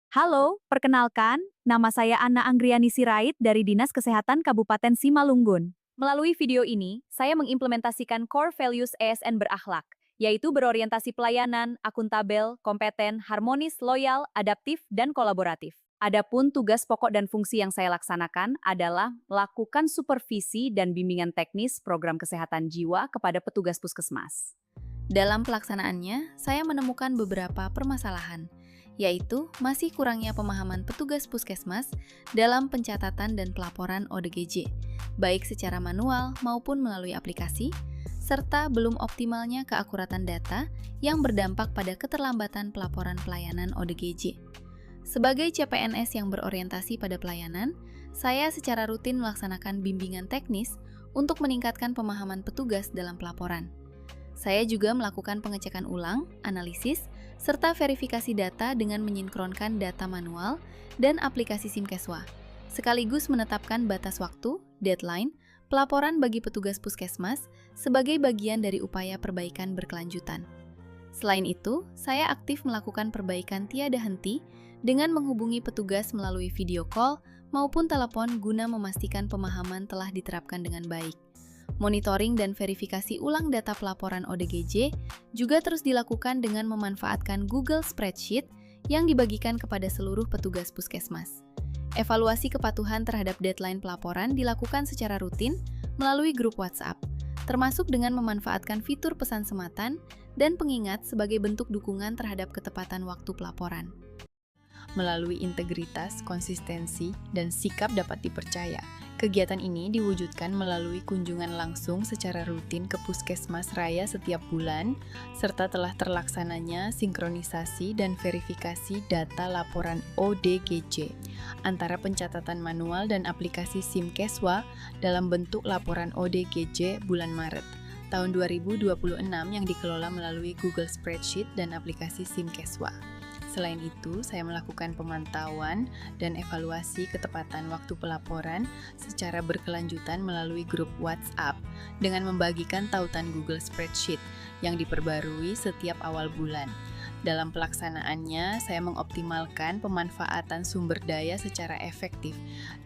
Halo, perkenalkan, nama saya Anna Anggriani Sirait dari Dinas Kesehatan Kabupaten Simalungun. Melalui video ini, saya mengimplementasikan core values ASN berakhlak, yaitu berorientasi pelayanan, akuntabel, kompeten, harmonis, loyal, adaptif, dan kolaboratif. Adapun tugas pokok dan fungsi yang saya laksanakan adalah melakukan supervisi dan bimbingan teknis program kesehatan jiwa kepada petugas puskesmas. Dalam pelaksanaannya, saya menemukan beberapa permasalahan, yaitu masih kurangnya pemahaman petugas puskesmas dalam pencatatan dan pelaporan ODGJ, baik secara manual maupun melalui aplikasi, serta belum optimalnya keakuratan data yang berdampak pada keterlambatan pelaporan pelayanan ODGJ. Sebagai CPNS yang berorientasi pada pelayanan, saya secara rutin melaksanakan bimbingan teknis untuk meningkatkan pemahaman petugas dalam pelaporan. Saya juga melakukan pengecekan ulang, analisis, serta verifikasi data dengan menyinkronkan data manual dan aplikasi SimKeswa, sekaligus menetapkan batas waktu, deadline, pelaporan bagi petugas puskesmas sebagai bagian dari upaya perbaikan berkelanjutan. Selain itu, saya aktif melakukan perbaikan tiada henti dengan menghubungi petugas melalui video call maupun telepon guna memastikan pemahaman telah diterapkan dengan baik. Monitoring dan verifikasi ulang data pelaporan ODGJ juga terus dilakukan dengan memanfaatkan Google Spreadsheet yang dibagikan kepada seluruh petugas puskesmas. Evaluasi kepatuhan terhadap deadline pelaporan dilakukan secara rutin melalui grup WhatsApp, termasuk dengan memanfaatkan fitur pesan sematan dan pengingat sebagai bentuk dukungan terhadap ketepatan waktu pelaporan. Melalui integritas, konsistensi, dan sikap dapat dipercaya. Kegiatan ini diwujudkan melalui kunjungan langsung secara rutin ke Puskesmas Raya setiap bulan, serta telah terlaksananya sinkronisasi dan verifikasi data laporan ODGJ antara pencatatan manual dan aplikasi SimKeswa dalam bentuk laporan ODGJ bulan Maret tahun 2026 yang dikelola melalui Google Spreadsheet dan aplikasi SimKeswa. Selain itu, saya melakukan pemantauan dan evaluasi ketepatan waktu pelaporan secara berkelanjutan melalui grup WhatsApp dengan membagikan tautan Google Spreadsheet yang diperbarui setiap awal bulan. Dalam pelaksanaannya, saya mengoptimalkan pemanfaatan sumber daya secara efektif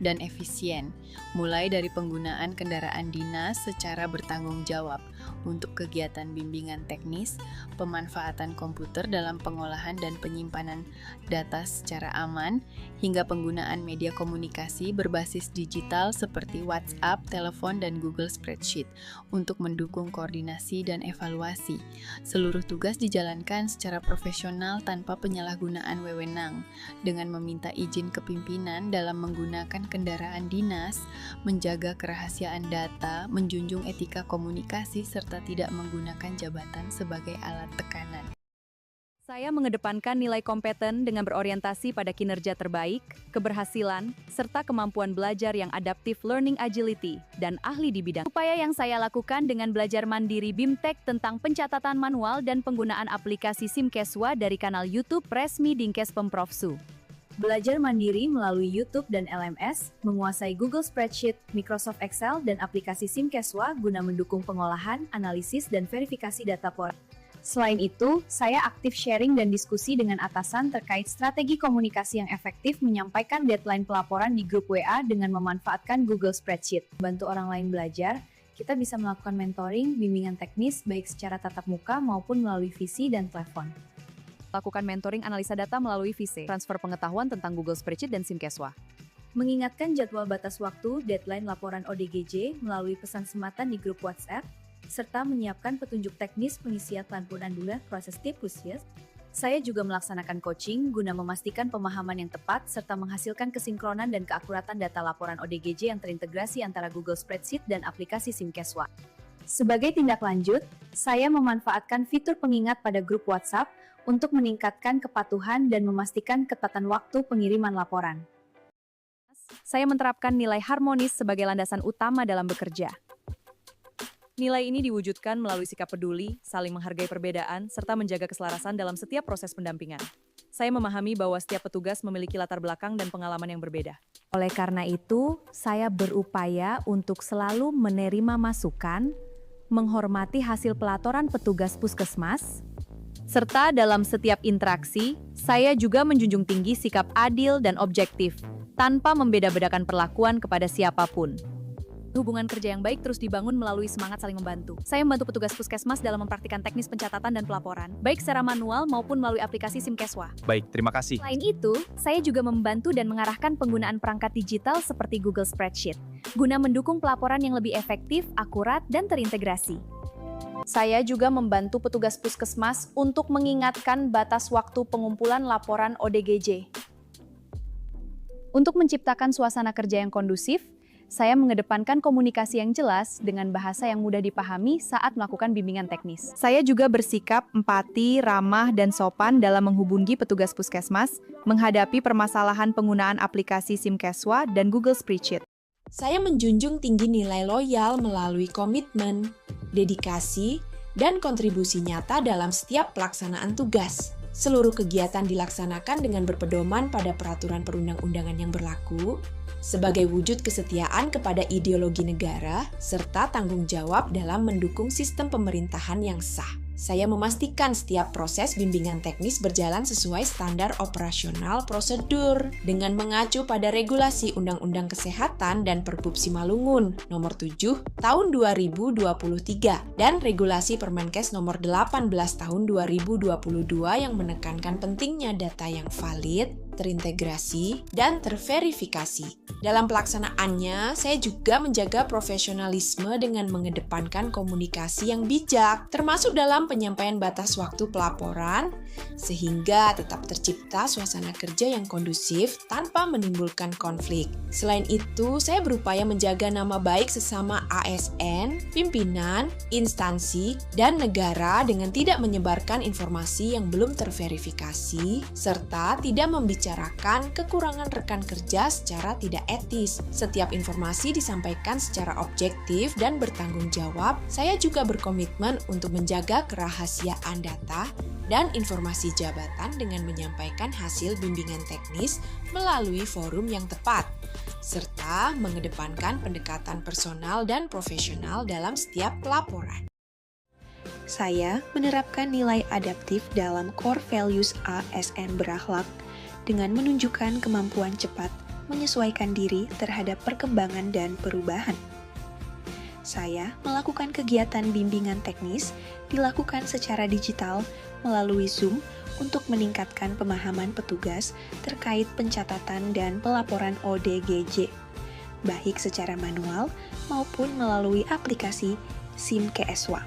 dan efisien, mulai dari penggunaan kendaraan dinas secara bertanggung jawab untuk kegiatan bimbingan teknis, pemanfaatan komputer dalam pengolahan dan penyimpanan data secara aman, hingga penggunaan media komunikasi berbasis digital seperti WhatsApp, telepon, dan Google Spreadsheet untuk mendukung koordinasi dan evaluasi. Seluruh tugas dijalankan secara profesional tanpa penyalahgunaan wewenang, dengan meminta izin kepimpinan dalam menggunakan kendaraan dinas, menjaga kerahasiaan data, menjunjung etika komunikasi, serta tidak menggunakan jabatan sebagai alat tekanan. Saya mengedepankan nilai kompeten dengan berorientasi pada kinerja terbaik, keberhasilan, serta kemampuan belajar yang adaptif learning agility, dan ahli di bidang. Upaya yang saya lakukan dengan belajar mandiri BIMTEK tentang pencatatan manual dan penggunaan aplikasi SimKeswa dari kanal YouTube resmi Dinkes Pemprov Su. Belajar mandiri melalui YouTube dan LMS, menguasai Google Spreadsheet, Microsoft Excel, dan aplikasi SimKeswa guna mendukung pengolahan, analisis, dan verifikasi data pelaporan. Selain itu, saya aktif sharing dan diskusi dengan atasan terkait strategi komunikasi yang efektif menyampaikan deadline pelaporan di grup WA dengan memanfaatkan Google Spreadsheet. Bantu orang lain belajar, kita bisa melakukan mentoring, bimbingan teknis baik secara tatap muka maupun melalui visi dan telepon. Lakukan mentoring analisa data melalui visi, transfer pengetahuan tentang Google Spreadsheet dan SimKeswa. Mengingatkan jadwal batas waktu, deadline laporan ODGJ melalui pesan sematan di grup WhatsApp, serta menyiapkan petunjuk teknis pengisian lampuran dulu proses tipusnya. Saya juga melaksanakan coaching guna memastikan pemahaman yang tepat serta menghasilkan kesinkronan dan keakuratan data laporan ODGJ yang terintegrasi antara Google Spreadsheet dan aplikasi SimKeswa. Sebagai tindak lanjut, saya memanfaatkan fitur pengingat pada grup WhatsApp untuk meningkatkan kepatuhan dan memastikan ketepatan waktu pengiriman laporan. Saya menerapkan nilai harmonis sebagai landasan utama dalam bekerja. Nilai ini diwujudkan melalui sikap peduli, saling menghargai perbedaan, serta menjaga keselarasan dalam setiap proses pendampingan. Saya memahami bahwa setiap petugas memiliki latar belakang dan pengalaman yang berbeda. Oleh karena itu, saya berupaya untuk selalu menerima masukan, menghormati hasil pelatoran petugas puskesmas, Serta dalam setiap interaksi, saya juga menjunjung tinggi sikap adil dan objektif, tanpa membeda-bedakan perlakuan kepada siapapun. Hubungan kerja yang baik terus dibangun melalui semangat saling membantu. Saya membantu petugas puskesmas dalam mempraktikkan teknis pencatatan dan pelaporan, baik secara manual maupun melalui aplikasi SimKeswa. Baik, terima kasih. Selain itu, saya juga membantu dan mengarahkan penggunaan perangkat digital seperti Google Spreadsheet, guna mendukung pelaporan yang lebih efektif, akurat, dan terintegrasi. Saya juga membantu petugas puskesmas untuk mengingatkan batas waktu pengumpulan laporan ODGJ. Untuk menciptakan suasana kerja yang kondusif, saya mengedepankan komunikasi yang jelas dengan bahasa yang mudah dipahami saat melakukan bimbingan teknis. Saya juga bersikap empati, ramah, dan sopan dalam menghubungi petugas puskesmas, menghadapi permasalahan penggunaan aplikasi SimKeswa dan Google Spreadsheet. Saya menjunjung tinggi nilai loyal melalui komitmen, dedikasi, dan kontribusi nyata dalam setiap pelaksanaan tugas. Seluruh kegiatan dilaksanakan dengan berpedoman pada peraturan perundang-undangan yang berlaku, sebagai wujud kesetiaan kepada ideologi negara, serta tanggung jawab dalam mendukung sistem pemerintahan yang sah. Saya memastikan setiap proses bimbingan teknis berjalan sesuai standar operasional prosedur dengan mengacu pada regulasi Undang-Undang Kesehatan dan Perbup Simalungun Nomor 7 Tahun 2023 dan regulasi Permenkes Nomor 18 Tahun 2022 yang menekankan pentingnya data yang valid, terintegrasi, dan terverifikasi. Dalam pelaksanaannya, saya juga menjaga profesionalisme dengan mengedepankan komunikasi yang bijak, termasuk dalam penyampaian batas waktu pelaporan, sehingga tetap tercipta suasana kerja yang kondusif tanpa menimbulkan konflik. Selain itu, saya berupaya menjaga nama baik sesama ASN, pimpinan, instansi, dan negara dengan tidak menyebarkan informasi yang belum terverifikasi, serta tidak membicarakan kekurangan rekan kerja secara tidak etis. Setiap informasi disampaikan secara objektif dan bertanggung jawab. Saya juga berkomitmen untuk menjaga kerahasiaan data dan informasi jabatan dengan menyampaikan hasil bimbingan teknis melalui forum yang tepat, serta mengedepankan pendekatan personal dan profesional dalam setiap pelaporan. Saya menerapkan nilai adaptif dalam core values ASN berakhlak dengan menunjukkan kemampuan cepat menyesuaikan diri terhadap perkembangan dan perubahan. Saya melakukan kegiatan bimbingan teknis dilakukan secara digital melalui Zoom untuk meningkatkan pemahaman petugas terkait pencatatan dan pelaporan ODGJ, baik secara manual maupun melalui aplikasi SimKeswa.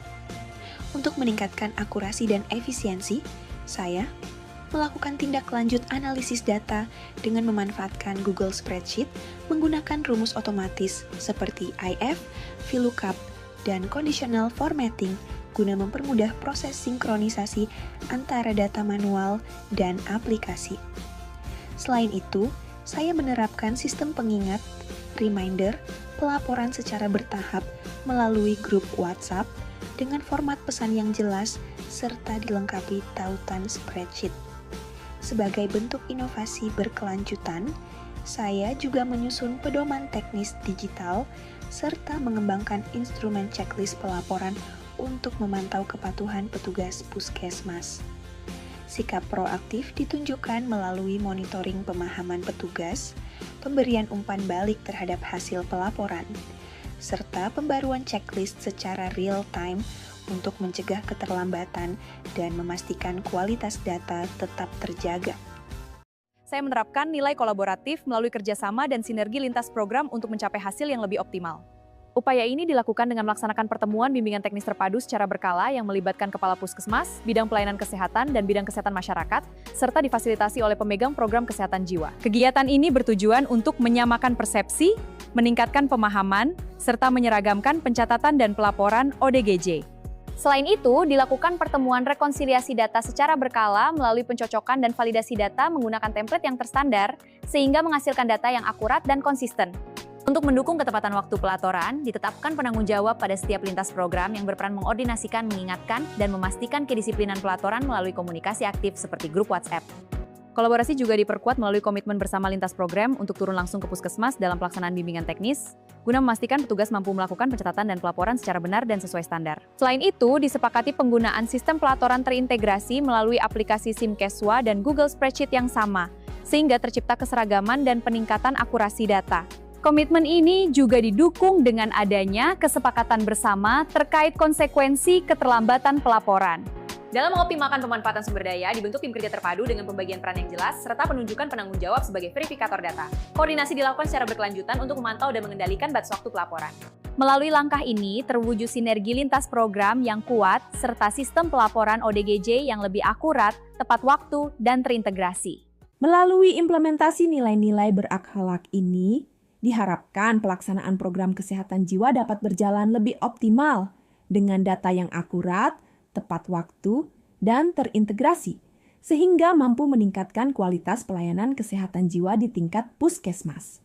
Untuk meningkatkan akurasi dan efisiensi, saya melakukan tindak lanjut analisis data dengan memanfaatkan Google Spreadsheet menggunakan rumus otomatis seperti IF, VLOOKUP, dan Conditional Formatting guna mempermudah proses sinkronisasi antara data manual dan aplikasi. Selain itu, saya menerapkan sistem pengingat, reminder, pelaporan secara bertahap melalui grup WhatsApp dengan format pesan yang jelas serta dilengkapi tautan spreadsheet. Sebagai bentuk inovasi berkelanjutan, saya juga menyusun pedoman teknis digital serta mengembangkan instrumen checklist pelaporan untuk memantau kepatuhan petugas puskesmas. Sikap proaktif ditunjukkan melalui monitoring pemahaman petugas, pemberian umpan balik terhadap hasil pelaporan, serta pembaruan checklist secara real-time untuk mencegah keterlambatan dan memastikan kualitas data tetap terjaga. Saya menerapkan nilai kolaboratif melalui kerjasama dan sinergi lintas program untuk mencapai hasil yang lebih optimal. Upaya ini dilakukan dengan melaksanakan pertemuan bimbingan teknis terpadu secara berkala yang melibatkan kepala puskesmas, bidang pelayanan kesehatan, dan bidang kesehatan masyarakat, serta difasilitasi oleh pemegang program kesehatan jiwa. Kegiatan ini bertujuan untuk menyamakan persepsi, meningkatkan pemahaman, serta menyeragamkan pencatatan dan pelaporan ODGJ. Selain itu, dilakukan pertemuan rekonsiliasi data secara berkala melalui pencocokan dan validasi data menggunakan template yang terstandar, sehingga menghasilkan data yang akurat dan konsisten. Untuk mendukung ketepatan waktu pelatoran, ditetapkan penanggung jawab pada setiap lintas program yang berperan mengordinasikan, mengingatkan, dan memastikan kedisiplinan pelatoran melalui komunikasi aktif seperti grup WhatsApp. Kolaborasi juga diperkuat melalui komitmen bersama lintas program untuk turun langsung ke puskesmas dalam pelaksanaan bimbingan teknis, guna memastikan petugas mampu melakukan pencatatan dan pelaporan secara benar dan sesuai standar. Selain itu, disepakati penggunaan sistem pelatoran terintegrasi melalui aplikasi SimKeswa dan Google Spreadsheet yang sama, sehingga tercipta keseragaman dan peningkatan akurasi data. Komitmen ini juga didukung dengan adanya kesepakatan bersama terkait konsekuensi keterlambatan pelaporan. Dalam mengoptimalkan pemanfaatan sumber daya, dibentuk tim kerja terpadu dengan pembagian peran yang jelas, serta penunjukan penanggung jawab sebagai verifikator data. Koordinasi dilakukan secara berkelanjutan untuk memantau dan mengendalikan batas waktu pelaporan. Melalui langkah ini, terwujud sinergi lintas program yang kuat, serta sistem pelaporan ODGJ yang lebih akurat, tepat waktu, dan terintegrasi. Melalui implementasi nilai-nilai berakhlak ini, diharapkan pelaksanaan program kesehatan jiwa dapat berjalan lebih optimal dengan data yang akurat, tepat waktu, dan terintegrasi, sehingga mampu meningkatkan kualitas pelayanan kesehatan jiwa di tingkat puskesmas.